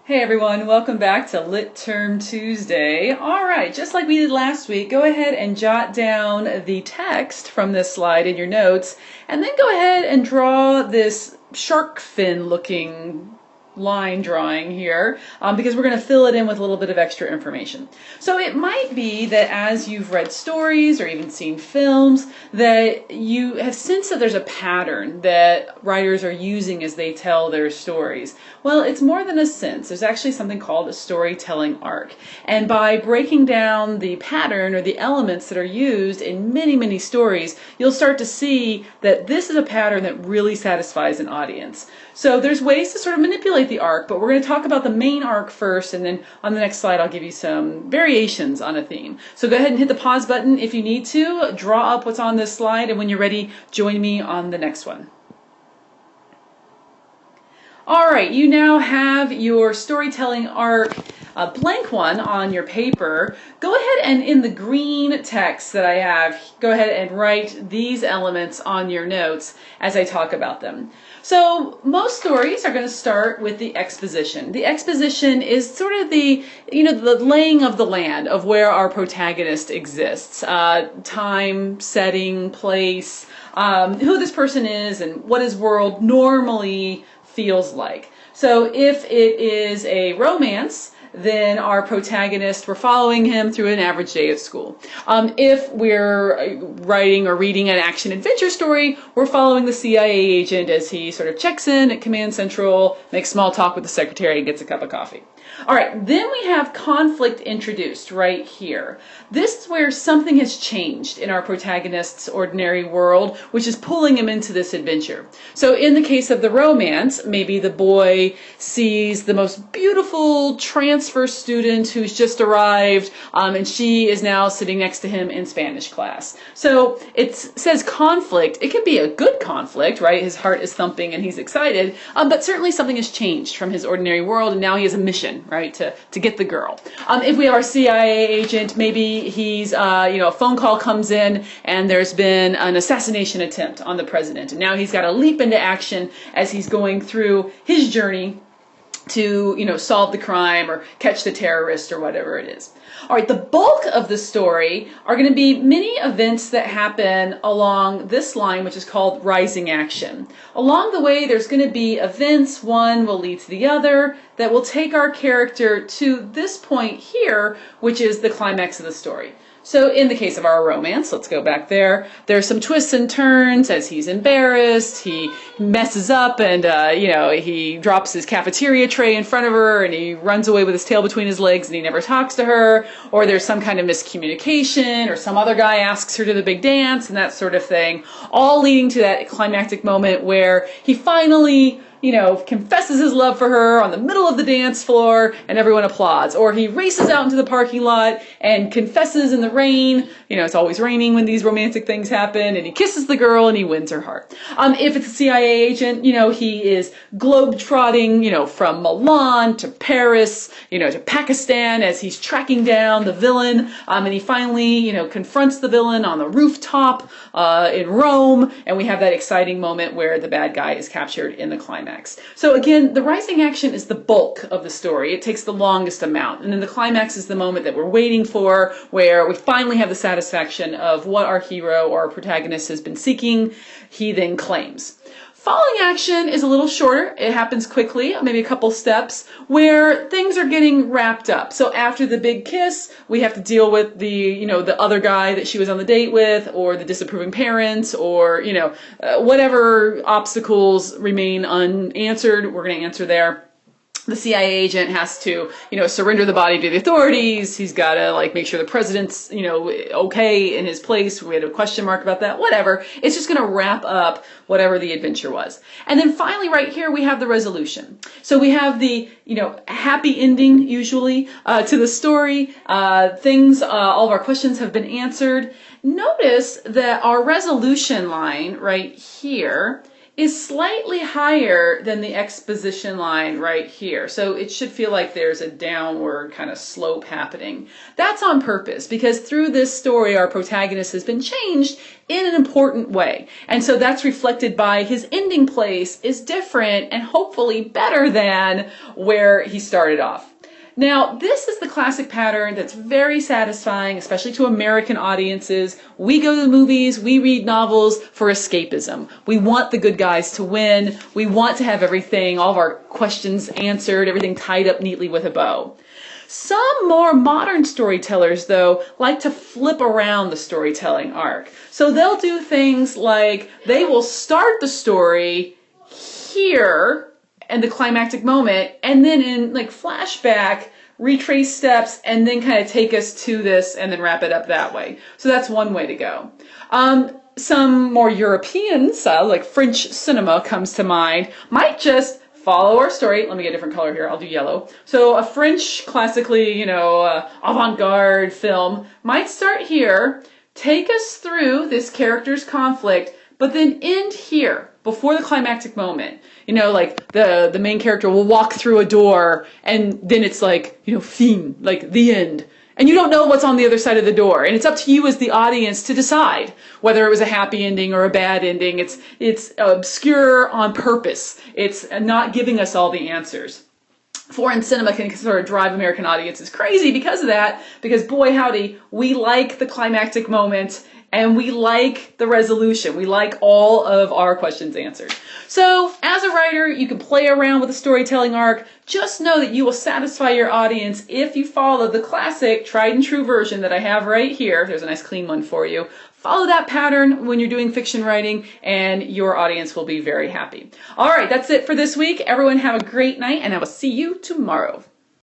Hey everyone, welcome back to Lit Term Tuesday. Alright, just like we did last week, go ahead and jot down the text from this slide in your notes, and then go ahead and draw this shark fin looking line drawing here because we're going to fill it in with a little bit of extra information. So it might be that as you've read stories or even seen films that you have sensed that there's a pattern that writers are using as they tell their stories. Well, it's more than a sense. There's actually something called a storytelling arc. And by breaking down the pattern or the elements that are used in many, many stories, you'll start to see that this is a pattern that really satisfies an audience. So there's ways to sort of manipulate the arc, but we're going to talk about the main arc first, and then on the next slide I'll give you some variations on a theme. So go ahead and hit the pause button if you need to, draw up what's on this slide, and when you're ready, join me on the next one. Alright, you now have your storytelling arc, a blank one on your paper. Go ahead and in the green text that I have, go ahead and write these elements on your notes as I talk about them. So most stories are going to start with the exposition. The exposition is sort of the laying of the land of where our protagonist exists. Time, setting, place, who this person is, and what his world normally feels like. So if it is a romance, then our protagonist, we're following him through an average day at school. If we're writing or reading an action-adventure story, we're following the CIA agent as he sort of checks in at Command Central, makes small talk with the secretary, and gets a cup of coffee. All right, then we have conflict introduced right here. This is where something has changed in our protagonist's ordinary world, which is pulling him into this adventure. So in the case of the romance, maybe the boy sees the most beautiful transfer student who's just arrived, and she is now sitting next to him in Spanish class. So it says conflict. It can be a good conflict, right? His heart is thumping and he's excited, but certainly something has changed from his ordinary world, and now he has a mission, right, to get the girl. If we have our CIA agent, maybe he's, a phone call comes in and there's been an assassination attempt on the president. And now he's got to leap into action as he's going through his journey to, solve the crime or catch the terrorist or whatever it is. All right, the bulk of the story are going to be many events that happen along this line, which is called rising action. Along the way, there's going to be events, one will lead to the other, that will take our character to this point here, which is the climax of the story. So in the case of our romance, let's go back there, there's some twists and turns as he's embarrassed, he messes up and, he drops his cafeteria tray in front of her and he runs away with his tail between his legs and he never talks to her, or there's some kind of miscommunication, or some other guy asks her to the big dance and that sort of thing, all leading to that climactic moment where he finally confesses his love for her on the middle of the dance floor and everyone applauds. Or he races out into the parking lot and confesses in the rain. It's always raining when these romantic things happen, and he kisses the girl and he wins her heart. If it's a CIA agent, he is globe-trotting, from Milan to Paris, to Pakistan as he's tracking down the villain, and he finally, confronts the villain on the rooftop in Rome, and we have that exciting moment where the bad guy is captured in the climax. So again, the rising action is the bulk of the story. It takes the longest amount. And then the climax is the moment that we're waiting for, where we finally have the satisfaction of what our hero or our protagonist has been seeking. He then claims. Falling action is a little shorter. It happens quickly, maybe a couple steps, where things are getting wrapped up. So after the big kiss, we have to deal with the other guy that she was on the date with, or the disapproving parents, or, whatever obstacles remain unanswered, we're going to answer there. The CIA agent has to, surrender the body to the authorities. He's got to, make sure the president's, okay in his place. We had a question mark about that. Whatever. It's just going to wrap up whatever the adventure was. And then finally, right here, we have the resolution. So we have the, happy ending, usually, to the story. All of our questions have been answered. Notice that our resolution line right here is slightly higher than the exposition line right here. So it should feel like there's a downward kind of slope happening. That's on purpose because through this story, our protagonist has been changed in an important way. And so that's reflected by his ending place is different and hopefully better than where he started off. Now, this is the classic pattern that's very satisfying, especially to American audiences. We go to the movies, we read novels for escapism. We want the good guys to win. We want to have everything, all of our questions answered, everything tied up neatly with a bow. Some more modern storytellers, though, like to flip around the storytelling arc. So they'll do things like they will start the story here, and the climactic moment, and then in like flashback, retrace steps, and then kind of take us to this and then wrap it up that way. So that's one way to go. Some more European style, like French cinema comes to mind, might just follow our story. Let me get a different color here. I'll do yellow. So a French classically, avant-garde film might start here, take us through this character's conflict, but then end here before the climactic moment. Like the main character will walk through a door and then it's like, fin, like the end. And you don't know what's on the other side of the door. And it's up to you as the audience to decide whether it was a happy ending or a bad ending. It's obscure on purpose. It's not giving us all the answers. Foreign cinema can sort of drive American audiences crazy because of that, because boy howdy, we like the climactic moment and we like the resolution. We like all of our questions answered. So as a writer, you can play around with the storytelling arc. Just know that you will satisfy your audience if you follow the classic tried and true version that I have right here. There's a nice clean one for you. Follow that pattern when you're doing fiction writing and your audience will be very happy. All right, that's it for this week. Everyone have a great night and I will see you tomorrow.